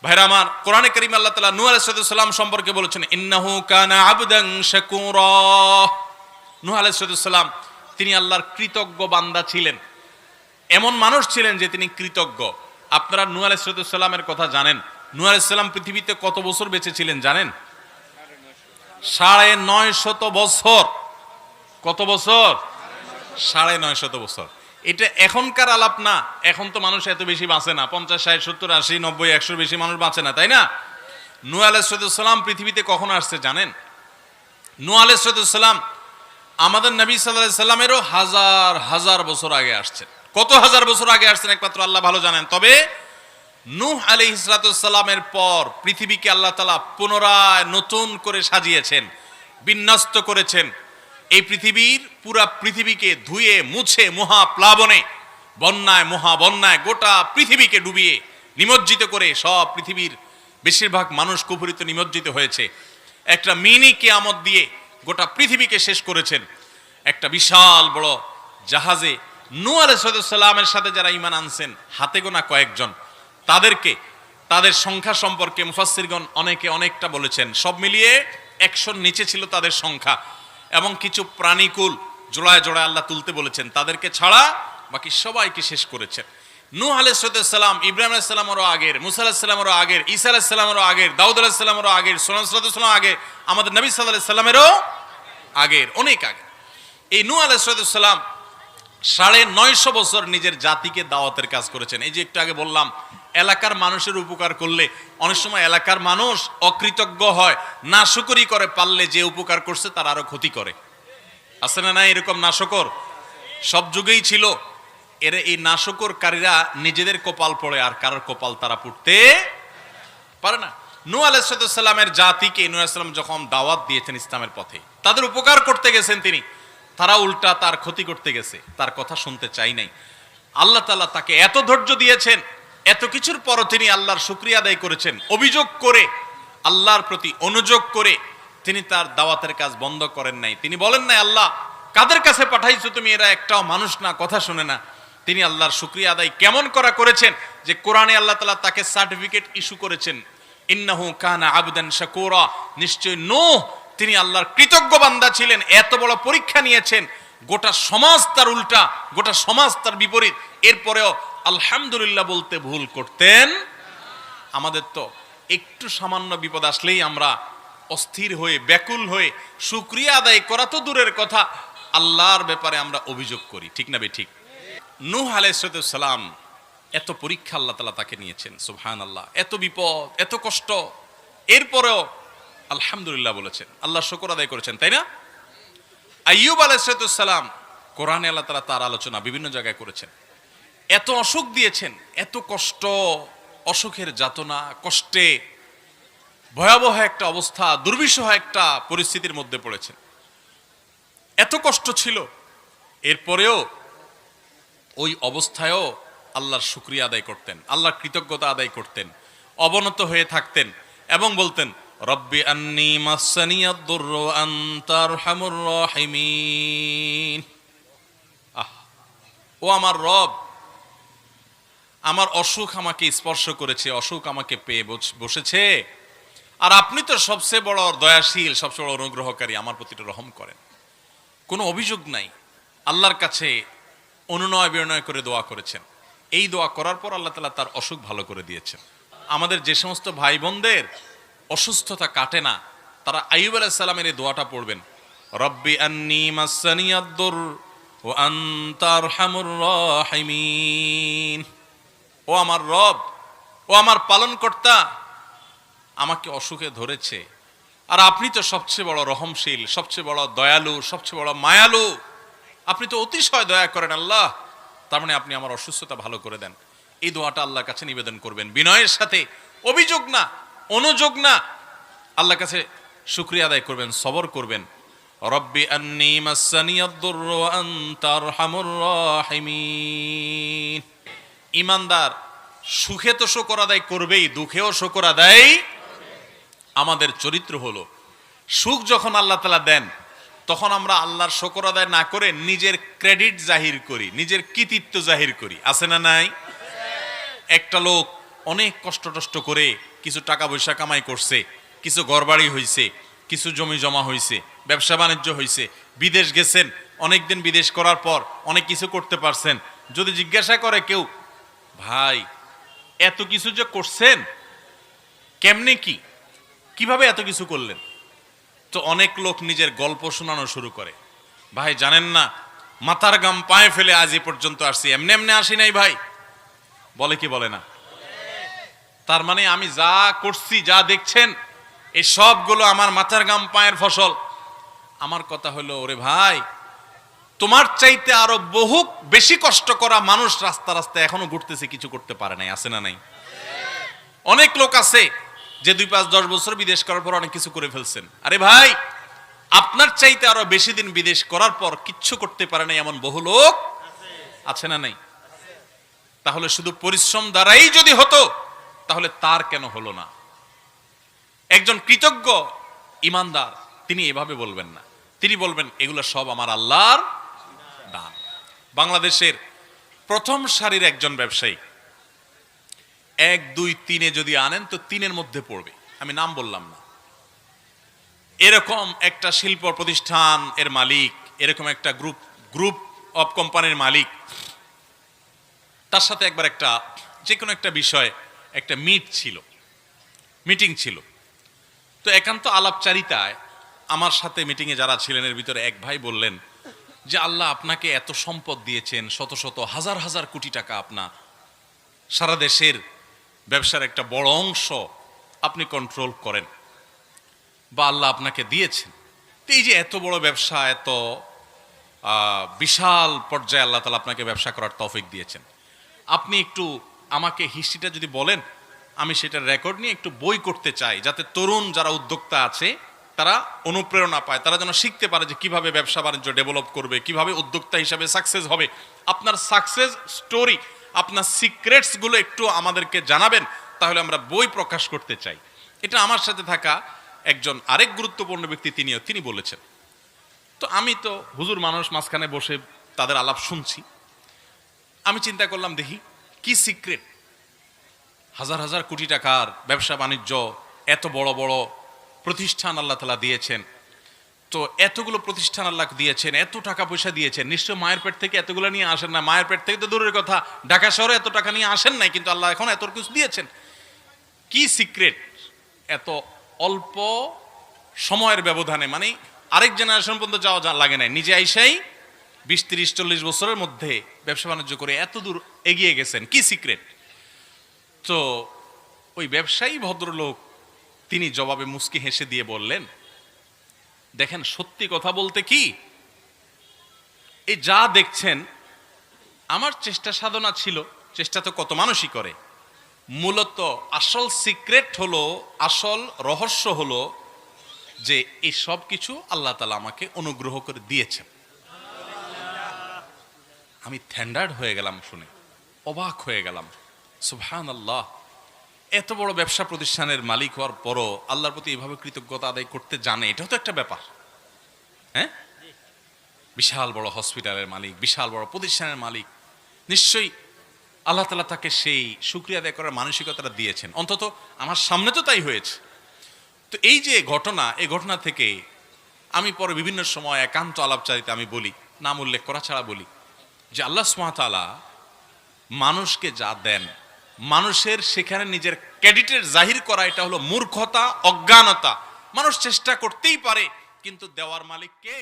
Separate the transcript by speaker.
Speaker 1: ভাইরা আমার, কোরআনে কারীমে আল্লাহ তাআলা নূহ আলাইহিস সালাম সম্পর্কে বলেছেন ইন্নাহু কানা আবদান শাকুরা। নূহ আলাইহিস সালাম তিনি আল্লাহর কৃতজ্ঞ বান্দা ছিলেন, এমন মানুষ ছিলেন যে তিনি কৃতজ্ঞ। আপনারা নূহ আলাইহিস সালামের কথা জানেন। নূহ আলাইহিস সালাম পৃথিবীতে কত বছর বেঁচে ছিলেন জানেন? 950 বছর। কত বছর? 950 বছর। এটা এখনকার আলাপ না, এখন তো মানুষ এত বেশি বাঁচে না, 50, 60, 70, 80, 90, 100 বেশি মানুষ বাঁচে না, তাই না? নূহ আলাইহিস সালাম পৃথিবীতে কখন আসছে জানেন? নূহ আলাইহিস সালাম আমাদের নবী সাল্লাল্লাহু আলাইহি সাল্লামেরও হাজার হাজার বছর আগে আসছেন। কত হাজার বছর আগে আসছেন একমাত্র আল্লাহ ভালো জানেন। তবে নূহ আলাইহিস সালামের পর পৃথিবীকে আল্লাহ তাআলা পুনরায় নতুন করে সাজিয়েছেন, বিন্যস্ত করেছেন। এই পুরা পৃথিবীকে ধুয়ে মুছে মহাপ্লাবনে, বন্যায়, মহাবন্যায় গোটা পৃথিবীকে ডুবিয়ে নিমজ্জিত করে সব পৃথিবীর বেশিরভাগ মানুষ কুফরিত নিমজ্জিত হয়েছে। একটা মিনি কিয়ামত দিয়ে গোটা পৃথিবীকে শেষ করেছেন। একটা বিশাল বড় জাহাজে নূহ আলাইহিস সালামের সাথে যারা ঈমান আনছেন হাতে গোনা কয়েকজন, তাদের সংখ্যা সম্পর্কে মুফাসসিরগণ অনেকে অনেকটা বলেছেন। সব মিলিয়ে 100-র নিচে ছিল তাদের সংখ্যা। এবং কিছু প্রাণীকুল জোড়ায় জোড়ায় আল্লাহ তুলতে বলেছেন, তাদেরকে ছাড়া বাকি সবাইকে শেষ করেছেন। নূহ আলাইহিস সালাম ইব্রাহিম আলাইহিস সালামেরও আগের, মুসা আলাইহিস সালামেরও আগের, ঈসা আলাইহিস সালামেরও আগের, দাউদ আলাইহিস সালামেরও আগের, সুলাইমান আলাইহিস সালামেরও আগের, আমাদের নবী সাল্লাল্লাহু আলাইহি সাল্লামেরও আগের, অনেক আগে। এই নূহ আলাইহিস সালাম 950 বছর নিজের জাতিকে দাওয়াতের কাজ করেছেন। এই যে একটু আগে বললাম, এলাকার মানুষের উপকার করলে অনেক সময় এলাকার মানুষ অকৃতজ্ঞ হয়, নাশকরি করে, পারলে যে উপকার করছে তার আরো ক্ষতি করে। আছে না নাই এরকম নাশকর? সব যুগেই ছিল। এই নাশকরকারীরা নিজেদের কপাল পড়ে, আর কারোর কপাল তারা পুড়তে পারে না। নূহ আলাইহিস সালামের জাতিকে নূহ আলাইহিস সালাম যখন দাওয়াত দিয়েছেন ইসলামের পথে, তাদের উপকার করতে গেছেন তিনি, তারা উল্টা তার ক্ষতি করতে গেছে, তার কথা শুনতে চাই নাই। আল্লাহ তাআলা তাকে এত ধৈর্য দিয়েছেন, এত কিছুর পরও তিনি আল্লাহর শুকরিয়া আদায় করেছেন। অভিযোগ করে, আল্লাহর প্রতি অনুযোগ করে তিনি তার দাওয়াতের কাজ বন্ধ করেন নাই। তিনি বলেন নাই, আল্লাহ কাদের কাছে পাঠাইছো তুমি, এরা একটাও মানুষ না, কথা শুনে না। তিনি আল্লাহর শুকরিয়া আদায় কেমন করেছেন যে কোরআনে আল্লাহ তাআলা তাকে সার্টিফিকেট ইস্যু করেছেন, ইন্নাহু কানা আবদান শাকুরা। নিশ্চয় নূহ তিনি আল্লাহর কৃতজ্ঞ বান্দা ছিলেন। এত বড় পরীক্ষা নিয়েছেন, গোটা সমাজ তার উল্টা, গোটা সমাজ তার বিপরীত, এরপরেও আলহামদুলিল্লাহ বলতে ভুল করতেন। আমাদের তো একটু সামান্য বিপদ আসলেই আমরা অস্থির হয়ে, ব্যাকুল হয়ে, শুকরিয়া আদায় করা তো দূরের কথা, আল্লাহর ব্যাপারে আমরা অভিযোগ করি, ঠিক না ঠিক? নূহ আলাইহিস সালাম এত পরীক্ষা আল্লাহ তাআলা তাকে নিয়েছেন, সুবহানাল্লাহ, এত বিপদ, এত কষ্ট, এরপরেও আলহামদুলিল্লাহ বলেছেন, আল্লাহ শুকর আদায় করেছেন, তাই না? আইয়ুব আলাইহিস সালাম, কোরআনে আল্লাহ তাআলা তার আলোচনা বিভিন্ন জায়গায় করেছেন। এত অসুখ দিয়েছেন, এত কষ্ট, অসুখের যাতনা, কষ্টে ভয়াবহ একটা অবস্থা, দুর্বিষহ একটা পরিস্থিতির মধ্যে পড়েছেন। এত কষ্ট ছিল, এরপরেও ওই অবস্থায়ও আল্লাহর শুকরিয়া আদায় করতেন, আল্লাহর কৃতজ্ঞতা আদায় করতেন, অবনত হয়ে থাকতেন এবং বলতেন, রব্বি আন্নী মাসসানিয়াদ দুররু ওয়া আনতা আরহামুর রাহিমিন। ও আমার রব, আমার অসুখ আমাকে স্পর্শ করেছে, অসুখ আমাকে পেয়ে বসেছে, আর আপনি তো সবচেয়ে বড় দয়াশীল, সবচেয়ে বড় অনুগ্রহকারী, আমার প্রতি রহম করেন। কোনো অভিযোগ নাই, আল্লাহর কাছে অনুনয় বিনয় করে দোয়া করেছেন। এই দোয়া করার পর আল্লাহ তাআলা তার অসুখ ভালো করে দিয়েছেন। আমাদের যে সমস্ত ভাই বোনদের অসুস্থতা কাটে না, তারা আইয়ুব আলাইহিস সালামের এই দোয়াটা পড়বেন, রব্বি আন্নী মাসসানিয়াদ দুর ওয়া আনতা আরহামুর রাহিমিন। ও আমার রব, ও আমার পালনকর্তা, আমাকে অসুখে ধরেছে, আর আপনি তো সবচেয়ে বড় রহমশীল, সবচেয়ে বড় দয়ালু, সবচেয়ে বড় মায়ালু, আপনি তো অতিশয় দয়া করেন আল্লাহ, তার মানে আপনি আমার অসুস্থতা ভালো করে দেন। এই দোয়াটা আল্লাহর কাছে নিবেদন করবেন বিনয়ের সাথে, অভিযোগ না, অনুযোগ না, আল্লাহর কাছে শুকরিয়া আদায় করবেন, সবর করবেন। রব্বি আন্নী মাসসানিয়াদ দুররু ওয়া আনতা আরহামুর রাহিমিন। ঈমানদার সুখে তো শুকর আদায় করবেই, দুঃখেও শুকর আদায়। আমাদের চরিত্র হলো, সুখ যখন আল্লাহ তাআলা দেন তখন আমরা আল্লাহর শুকর আদায় না করে নিজের ক্রেডিট জাহির করি, নিজের কৃতিত্ব জাহির করি, আছে না নাই? একটা লোক অনেক কষ্ট টষ্ট করে কিছু টাকা পয়সা কামাই করছে, কিছু ঘরবাড়ি হয়েছে, কিছু জমি জমা হয়েছে, ব্যবসা বাণিজ্য হয়েছে, বিদেশ গেছেন, অনেকদিন বিদেশ করার পর অনেক কিছু করতে পারছেন। যদি জিজ্ঞাসা করে কেউ, ভাই এত কিছু যে করছেন কেমনে, কিভাবে এত কিছু করলেন, তো অনেক লোক নিজের গল্প শোনানো শুরু করে। ভাই জানেন না, মাথার গাম পায়ে ফেলে আজ এ পর্যন্ত আসছি, এমনি এমনি আসি নাই ভাই। বলে কি বলে না? তার মানে আমি যা করছি, যা দেখছেন, এই সবগুলো আমার মাথার গাম পায়ের ফসল। আমার কথা হলো, ওরে ভাই, তোমার চাইতে আরো বহু বেশি কষ্ট করা মানুষ রাস্তা রাস্তায় এখনো ঘুরতেছে, কিছু করতে পারে নাই, আছে না নাই? অনেক লোক আছে যে 2, 5, 10 বছর বিদেশ করার পর অনেক কিছু করে ফেলছেন। আরে ভাই, আপনার চাইতে আরো বেশি দিন বিদেশ করার পর কিচ্ছু করতে পারে নাই এমন বহু লোক আছে না নাই? তাহলে শুধু পরিশ্রম দ্বারাই যদি হতো, তাহলে তার কেন হলো না? একজন কৃতজ্ঞ ইমানদার তিনি এভাবে বলবেন না, তিনি বলবেন এগুলো সব আমার আল্লাহর দান। বাংলাদেশের প্রথম সারির একজন ব্যবসায়ী 1, 2, 3 যদি আনেন তো 3-এর মধ্যে পড়বে, আমি নাম বললাম না। এরকম একটা শিল্প প্রতিষ্ঠান এর মালিক, এরকম একটা গ্রুপ অফ কোম্পানির মালিক, তার সাথে একবার একটা যে কোনো একটা বিষয় একটা মিটিং ছিল। তো একান্ত আলাপচারিতায় আমার সাথে মিটিংয়ে যারা ছিলেন এর ভিতরে এক ভাই বললেন যে আল্লাহ আপনাকে এত সম্পদ দিয়েছেন, শত শত হাজার হাজার কোটি টাকা, আপনার সারা দেশের ব্যবসার একটা বড় অংশ আপনি কন্ট্রোল করেন, বা আল্লাহ আপনাকে দিয়েছেন। তো এই যে এত বড় ব্যবসা, এত বিশাল পর্যায়ে আল্লাহ তাআলা আপনাকে ব্যবসা করার তৌফিক দিয়েছেন, আপনি একটু আমাকে হিস্ট্রিটা যদি বলেন, আমি সেটার রেকর্ড নিয়ে একটু বই করতে চাই, যাতে তরুণ যারা উদ্যোক্তা আছে তারা অনুপ্রেরণা পায়, তারা যেন শিখতে পারে যে কিভাবে ব্যবসা বাণিজ্য ডেভেলপ করবে, কিভাবে উদ্যোক্তা হিসাবে সাকসেস হবে। আপনার সাকসেস স্টোরি, আপনার সিক্রেটস গুলো একটু আমাদেরকে জানাবেন, তাহলে আমরা বই প্রকাশ করতে চাই। এটা আমার সাথে থাকা একজন আরেক গুরুত্বপূর্ণ ব্যক্তি তিনি বলেছেন। তো আমি তো হুজুর মানুষ, মাঝখানে বসে তাদের আলাপ শুনছি। আমি চিন্তা করলাম, দেখি কি সিক্রেট, হাজার হাজার কোটি টাকার ব্যবসা বাণিজ্য, এত বড় বড় প্রতিষ্ঠান আল্লাহ তাআলা দিয়েছেন। তো এতগুলো প্রতিষ্ঠান আল্লাহ দিয়েছেন, এত টাকা পয়সা দিয়েছেন, নিশ্চয় মায়ের পেট থেকে এতগুলো নিয়ে আসেন না। মায়ের পেট থেকে তো দূরের কথা, ঢাকা শহরে এত টাকা নিয়ে আসেন নাই, কিন্তু আল্লাহ এখন এত কিছু দিয়েছেন। কি সিক্রেট এত অল্প সময়ের ব্যবধানে, মানে আরেক জেনারেশন পর্যন্ত যাওয়া লাগে নাই, নিজে আইসাই 20, 30, 40 বছরের মধ্যে ব্যবসা বাণিজ্য করে এত দূর এগিয়ে গেছেন, কি সিক্রেট? তো ওই ব্যবসায়ী ভদ্রলোক তিনি জবাবে মুস্কি হেসে দিয়ে বললেন, দেখেন সত্যি কথা বলতে কি, এই যা দেখছেন আমার চেষ্টা সাধনা ছিল, চেষ্টা তো কত মানুষই করে, মূলত আসল সিক্রেট হলো, আসল রহস্য হলো যে এই সব কিছু আল্লাহ তাআলা আমাকে অনুগ্রহ করে দিয়েছেন। আমি থ্যান্ডার্ড হয়ে গেলাম, শুনে অবাক হয়ে গেলাম। সুবহানাল্লাহ, এত বড় ব্যবসা প্রতিষ্ঠানের মালিক হওয়ার পরও আল্লাহর প্রতি এভাবে কৃতজ্ঞতা আদায় করতে জানে, এটাও তো একটা ব্যাপার। হ্যাঁ, বিশাল বড় হসপিটালের মালিক, বিশাল বড় প্রতিষ্ঠানের মালিক, নিশ্চয়ই আল্লাহ তাআলা তাকে সেই শুকরিয়া আদায় করার মানসিকতাটা দিয়েছেন। অন্তত আমার সামনে তো তাই হয়েছে। তো এই যে ঘটনা, এই ঘটনা থেকে আমি পরে বিভিন্ন সময় একান্ত আলাপচারিতা আমি বলি, নাম উল্লেখ করা ছাড়া বলি, যে আল্লাহ সুবহানাহু ওয়া তাআলা মানুষকে যা দেন, মানুষের সেখানে নিজের ক্রেডিটের জাহির করা, এটা হলো মূর্খতা, অজ্ঞানতা। মানুষ চেষ্টা করতেই পারে, কিন্তু দেওয়ার মালিক কে?